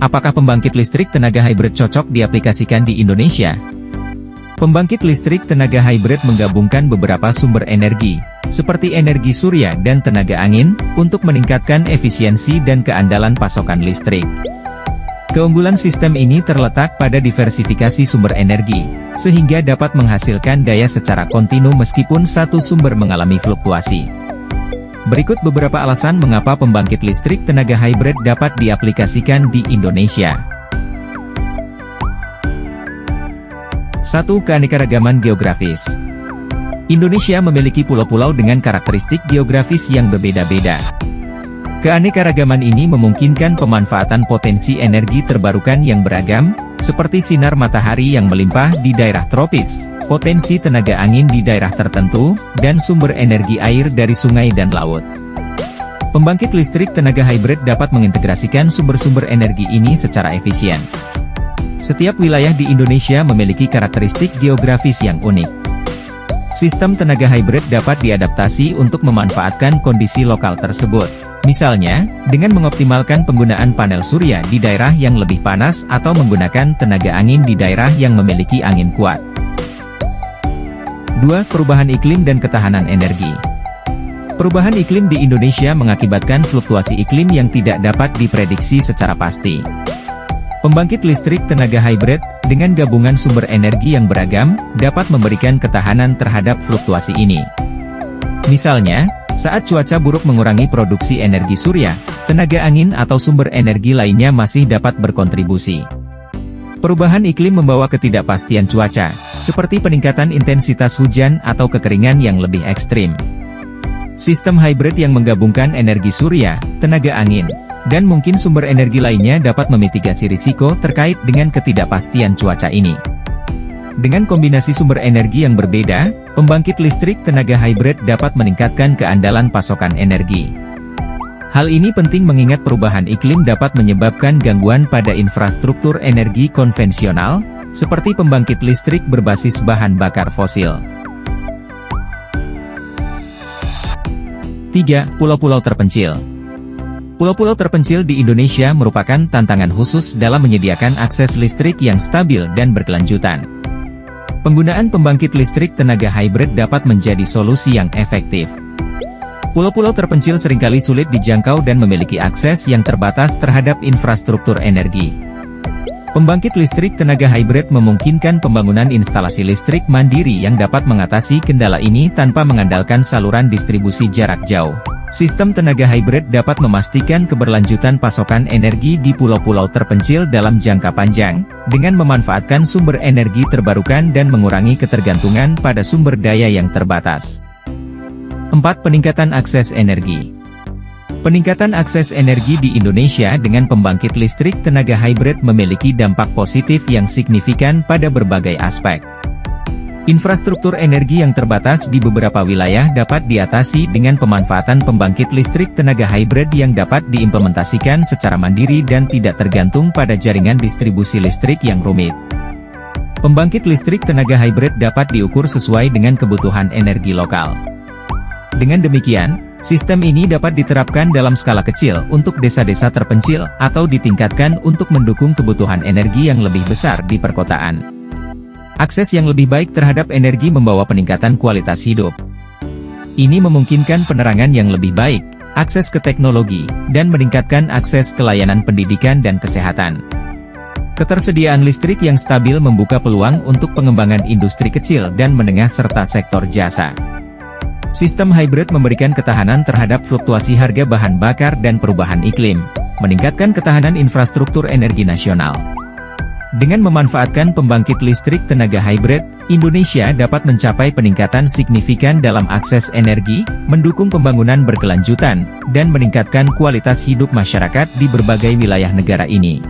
Apakah pembangkit listrik tenaga hybrid cocok diaplikasikan di Indonesia? Pembangkit listrik tenaga hybrid menggabungkan beberapa sumber energi, seperti energi surya dan tenaga angin, untuk meningkatkan efisiensi dan keandalan pasokan listrik. Keunggulan sistem ini terletak pada diversifikasi sumber energi, sehingga dapat menghasilkan daya secara kontinu meskipun satu sumber mengalami fluktuasi. Berikut beberapa alasan mengapa pembangkit listrik tenaga hybrid dapat diaplikasikan di Indonesia. 1. Keanekaragaman geografis. Indonesia memiliki pulau-pulau dengan karakteristik geografis yang berbeda-beda. Keanekaragaman ini memungkinkan pemanfaatan potensi energi terbarukan yang beragam, seperti sinar matahari yang melimpah di daerah tropis, potensi tenaga angin di daerah tertentu, dan sumber energi air dari sungai dan laut. Pembangkit listrik tenaga hybrid dapat mengintegrasikan sumber-sumber energi ini secara efisien. Setiap wilayah di Indonesia memiliki karakteristik geografis yang unik. Sistem tenaga hybrid dapat diadaptasi untuk memanfaatkan kondisi lokal tersebut. Misalnya, dengan mengoptimalkan penggunaan panel surya di daerah yang lebih panas atau menggunakan tenaga angin di daerah yang memiliki angin kuat. 2. Perubahan iklim dan ketahanan energi. Perubahan iklim di Indonesia mengakibatkan fluktuasi iklim yang tidak dapat diprediksi secara pasti. Pembangkit listrik tenaga hybrid, dengan gabungan sumber energi yang beragam, dapat memberikan ketahanan terhadap fluktuasi ini. Misalnya, saat cuaca buruk mengurangi produksi energi surya, tenaga angin atau sumber energi lainnya masih dapat berkontribusi. Perubahan iklim membawa ketidakpastian cuaca, seperti peningkatan intensitas hujan atau kekeringan yang lebih ekstrim. Sistem hybrid yang menggabungkan energi surya, tenaga angin, dan mungkin sumber energi lainnya dapat memitigasi risiko terkait dengan ketidakpastian cuaca ini. Dengan kombinasi sumber energi yang berbeda, pembangkit listrik tenaga hybrid dapat meningkatkan keandalan pasokan energi. Hal ini penting mengingat perubahan iklim dapat menyebabkan gangguan pada infrastruktur energi konvensional, seperti pembangkit listrik berbasis bahan bakar fosil. 3. Pulau-pulau terpencil. Pulau-pulau terpencil di Indonesia merupakan tantangan khusus dalam menyediakan akses listrik yang stabil dan berkelanjutan. Penggunaan pembangkit listrik tenaga hybrid dapat menjadi solusi yang efektif. Pulau-pulau terpencil seringkali sulit dijangkau dan memiliki akses yang terbatas terhadap infrastruktur energi. Pembangkit listrik tenaga hybrid memungkinkan pembangunan instalasi listrik mandiri yang dapat mengatasi kendala ini tanpa mengandalkan saluran distribusi jarak jauh. Sistem tenaga hybrid dapat memastikan keberlanjutan pasokan energi di pulau-pulau terpencil dalam jangka panjang, dengan memanfaatkan sumber energi terbarukan dan mengurangi ketergantungan pada sumber daya yang terbatas. 4. Peningkatan akses energi. Peningkatan akses energi di Indonesia dengan pembangkit listrik tenaga hybrid memiliki dampak positif yang signifikan pada berbagai aspek. Infrastruktur energi yang terbatas di beberapa wilayah dapat diatasi dengan pemanfaatan pembangkit listrik tenaga hybrid yang dapat diimplementasikan secara mandiri dan tidak tergantung pada jaringan distribusi listrik yang rumit. Pembangkit listrik tenaga hybrid dapat diukur sesuai dengan kebutuhan energi lokal. Dengan demikian, sistem ini dapat diterapkan dalam skala kecil untuk desa-desa terpencil atau ditingkatkan untuk mendukung kebutuhan energi yang lebih besar di perkotaan. Akses yang lebih baik terhadap energi membawa peningkatan kualitas hidup. Ini memungkinkan penerangan yang lebih baik, akses ke teknologi, dan meningkatkan akses ke layanan pendidikan dan kesehatan. Ketersediaan listrik yang stabil membuka peluang untuk pengembangan industri kecil dan menengah serta sektor jasa. Sistem hybrid memberikan ketahanan terhadap fluktuasi harga bahan bakar dan perubahan iklim, meningkatkan ketahanan infrastruktur energi nasional. Dengan memanfaatkan pembangkit listrik tenaga hybrid, Indonesia dapat mencapai peningkatan signifikan dalam akses energi, mendukung pembangunan berkelanjutan, dan meningkatkan kualitas hidup masyarakat di berbagai wilayah negara ini.